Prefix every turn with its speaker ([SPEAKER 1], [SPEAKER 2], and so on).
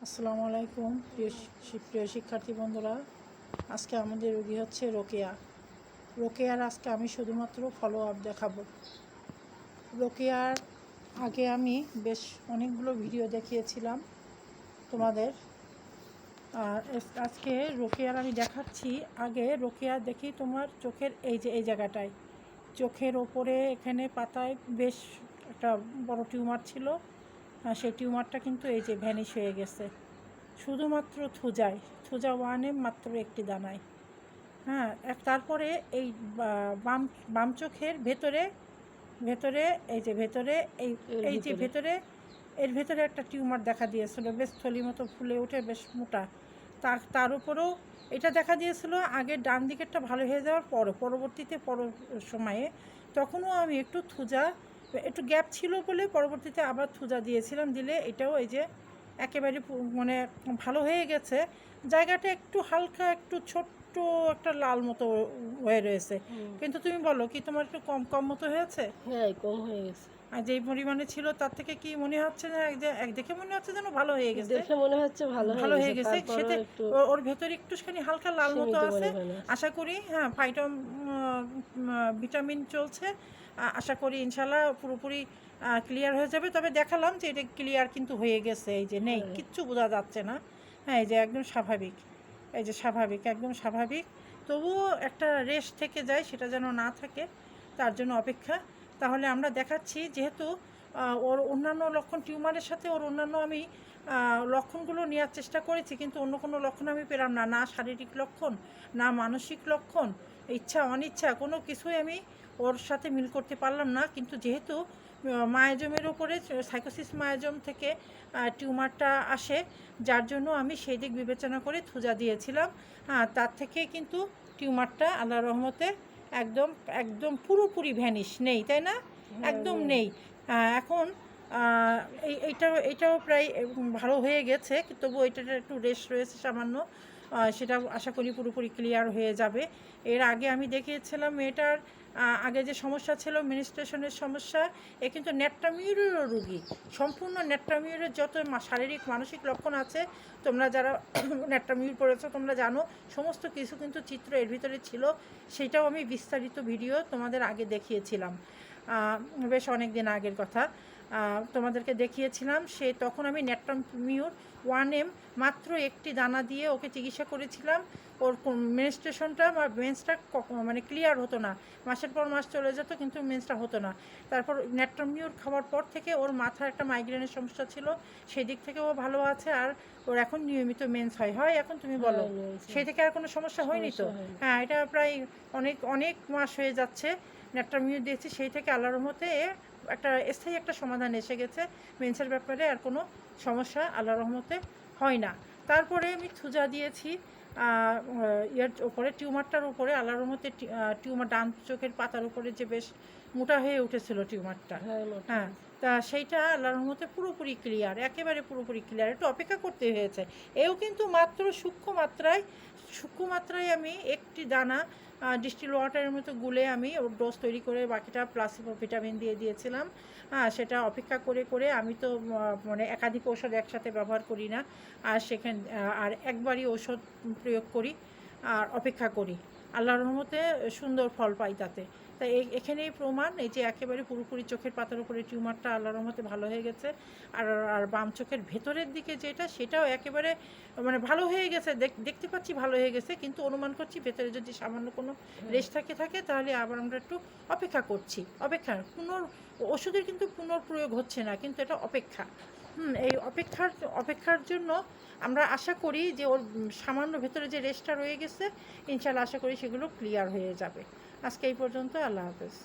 [SPEAKER 1] আসসালামু আলাইকুম প্রিয় শিক্ষার্থী বন্ধুরা। আজকে আমাদের রোগী হচ্ছে রোকেয়া। রোকেয়ার আজকে আমি শুধুমাত্র ফলো আপ দেখাবো। রোকেয়ার আগে আমি বেশ অনেকগুলো ভিডিও দেখিয়েছিলাম তোমাদের, আর আজকে রোকেয়ার আমি দেখাচ্ছি। আগে রোকেয়া দেখি তোমার চোখের এই জায়গাটায়, চোখের ওপরে এখানে পাতায় বেশ একটা বড় টিউমার ছিল। সেই টিউমারটা কিন্তু এই যে ভ্যানিশ হয়ে গেছে শুধুমাত্র থুজা ওয়ানে, মাত্র একটি দানায়। তারপরে এই বাম চোখের ভেতরে এই যে ভেতরে একটা টিউমার দেখা দিয়েছিল, বেশ থলি মতো ফুলে উঠে বেশ মোটা। তার উপরেও এটা দেখা দিয়েছিল আগে ডান দিকেরটা ভালো হয়ে যাওয়ার পরবর্তীতে সময়ে তখনও আমি একটু গ্যাপ ছিল বলে পরবর্তীতে আবার থুজা দিয়েছিলাম। দিলে এটাও এই যে একেবারে মানে ভালো হয়ে গেছে। জায়গাটা একটু হালকা, একটু ছোট্ট একটা লাল মতো হয়ে রয়েছে, কিন্তু তুমি বলো কি তোমার একটু কম মতো হয়েছে?
[SPEAKER 2] হ্যাঁ, কম হয়ে গেছে।
[SPEAKER 1] আর যেই পরিমাণে ছিল তার থেকে কি মনে হচ্ছে না? এক দেখে মনে হচ্ছে যেন ভালো হয়ে গেছে।
[SPEAKER 2] দেখে মনে হচ্ছে ভালো হয়ে গেছে।
[SPEAKER 1] সেটা ওর ভেতরে একটুখানি হালকা লাল মতো আছে। আশা করি ভিটামিন চলছে, আশা করি ইনশাল্লাহ পুরোপুরি ক্লিয়ার হয়ে যাবে। তবে দেখালাম যে এটা ক্লিয়ার কিন্তু হয়ে গেছে, এই যে নেই, কিচ্ছু বোঝা যাচ্ছে না। এই যে একদম স্বাভাবিক, একদম স্বাভাবিক। তবুও একটা রেস্ট থেকে যায়, সেটা যেন না থাকে, তার জন্য অপেক্ষা। তাহলে আমরা দেখাচ্ছি, যেহেতু ওর অন্যান্য লক্ষণ, টিউমারের সাথে ওর অন্যান্য আমি লক্ষণগুলো নেওয়ার চেষ্টা করেছি, কিন্তু অন্য কোনো লক্ষণ আমি পেলাম না শারীরিক লক্ষণ, না মানসিক লক্ষণ, ইচ্ছা অনিচ্ছা কোনো কিছুই আমি ওর সাথে মিল করতে পারলাম না। কিন্তু যেহেতু মায়াজমের ওপরে সাইকোসিস মায়াজম থেকে টিউমারটা আসে, যার জন্য আমি সেই দিক বিবেচনা করে থুজা দিয়েছিলাম। তার থেকে কিন্তু টিউমারটা আল্লাহর রহমতে একদম একদম পুরোপুরি ভ্যানিশ নেই, তাই না? একদম নেই। এখন এইটাও প্রায় ভালো হয়ে গেছে, তবু এটার একটু রেস্ট রয়েছে সামান্য। সেটা আশা করি পুরোপুরি ক্লিয়ার হয়ে যাবে। এর আগে আমি দেখিয়েছিলাম মেয়েটার আগে যে সমস্যা ছিল, মেনস্ট্রুয়েশনের সমস্যা, এ কিন্তু নেট্রামিউরেরও রোগী। সম্পূর্ণ নেট্রামিউরের যত শারীরিক মানসিক লক্ষণ আছে, তোমরা যারা নেট্রামিউর পড়েছো তোমরা জানো, সমস্ত কিছু কিন্তু চিত্র এর ভিতরে ছিল। সেটাও আমি বিস্তারিত ভিডিও তোমাদের আগে দেখিয়েছিলাম, বেশ অনেক দিন আগের কথা তোমাদেরকে দেখিয়েছিলাম। তখন আমি নেট্রামিউর 1M মাত্র একটি দানা দিয়ে ওকে চিকিৎসা করেছিলাম। ওর মেনস্ট্রুয়েশনটা বা মেন্সটা মানে ক্লিয়ার হতো না, মাসের পর মাস চলে যেত কিন্তু মেন্সটা হতো না। তারপর নেট্রামিউর খাওয়ার পর থেকে ওর মাথার একটা মাইগ্রেনের সমস্যা ছিল, সেই দিক থেকে ও ভালো আছে। আর ওর এখন নিয়মিত মেন্স হয়। এখন তুমি বলো, সেই থেকে আর কোনো সমস্যা হয়নি তো? হ্যাঁ, এটা প্রায় অনেক মাস হয়ে যাচ্ছে নেট্রামিউর দিয়েছি, সেই থেকে আল্লাহর রহমতে একটা স্থায়ী একটা সমাধান এসে গেছে। মেন্সের ব্যাপারে আর কোনো সমস্যা আল্লাহর রহমতে হয় না। তারপরে আমি থুজা দিয়েছি এর উপরে, টিউমারটার উপরে। আল্লাহর রহমতে টিউমার ডান চোখের পাতার উপরে যে বেশ মোটা হয়ে উঠেছিল টিউমারটা, তা সেইটা আল্লাহর রহমতে পুরোপুরি ক্লিয়ার, একেবারে পুরোপুরি ক্লিয়ার। একটু অপেক্ষা করতে হয়েছে। এও কিন্তু মাত্র সূক্ষ্ম মাত্রায় আমি একটি দানা ডিস্টিল ওয়াটারের মতো গুলে আমি ওর ডোজ তৈরি করে বাকিটা প্লাসিবো ভিটামিন দিয়ে দিয়েছিলাম। সেটা অপেক্ষা করে আমি তো মানে একাধিক ঔষধ একসাথে ব্যবহার করি না, আর একবারই ঔষধ প্রয়োগ করি আর অপেক্ষা করি। আল্লাহর রহমতে সুন্দর ফল পাই তাতে। তাই এখানেই প্রমাণ, এই যে একেবারে পুরোপুরি চোখের পাতার উপরে টিউমারটা আল্লাহর রহমতে ভালো হয়ে গেছে। আর বাম চোখের ভেতরের দিকে সেটাও একেবারে মানে ভালো হয়ে গেছে, দেখতে পাচ্ছি ভালো হয়ে গেছে, কিন্তু অনুমান করছি ভেতরে যদি সামান্য কোনো রেশ থাকে তাহলে আবার আমরা একটু অপেক্ষা করছি। ওষুধের কিন্তু পুনর্প্রয়োগ হচ্ছে না, কিন্তু এটা অপেক্ষা। এই অপেক্ষার জন্য আমরা আশা করি যে ওর সামান্য ভেতরে যে রেশটা রয়ে গেছে, ইনশাল্লাহ আশা করি সেগুলো ক্লিয়ার হয়ে যাবে। আজকে এই পর্যন্ত, আল্লাহ হাফেজ।